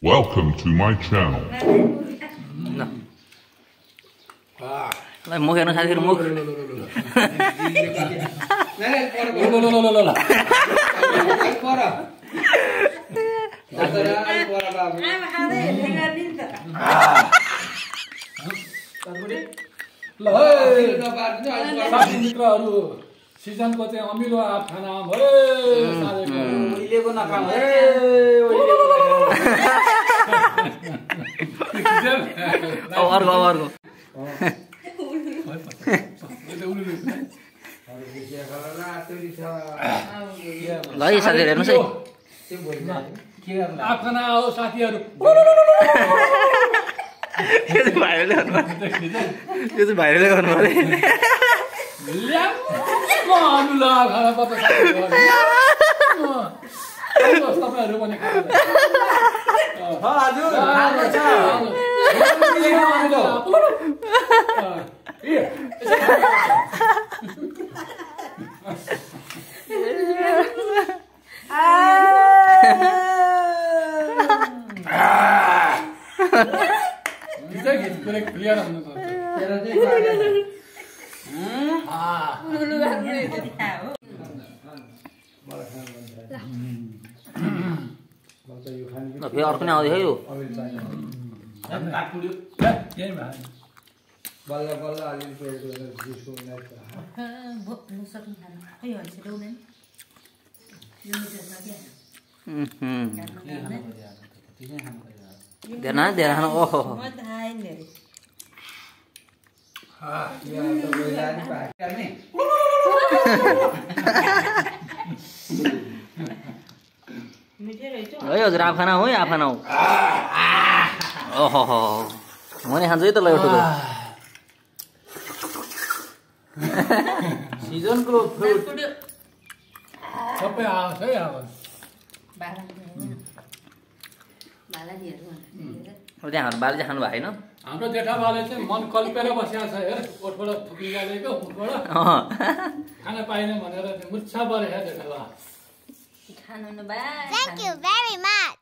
Welcome to my channel. Lai muh heर्नु साथीहरु मुख मित्रहरु सिजनको चाहिँ अमिलो आँप खाना भरे सालेको उहिलेको नखाऊ हे अर्को ल है साथीहरु हेर्नुस् है आँप खाना आओ साथीहरु यो चाहिँ भाइरल गर्नु पर्यो ल्याम्मो अनुला खाना पत्ता तपाईहरु पनि खानु हजुर खानु छ क्लियर हुनु पर्छ फेरि अर्को नै आउँदै यो बल्ल बल्ल अलिअलि धेरै खानु ओहो है हजुर आँप खाना हो है आँप खाना हो ओहो म नि खान्छु है त ल एउटा सिजनको फ्रुट सबै आउँछ है आवाज त्यहाँ बाले चाहिँ खानु भएको होइन हाम्रो जेठाबाले चाहिँ मन कल्पेर बसेको छ हेर ओठबाट थुक्ली गालेको मुखबाट खाना पाइने भनेर मुर्छा परेको जेठाबा Thank you very much.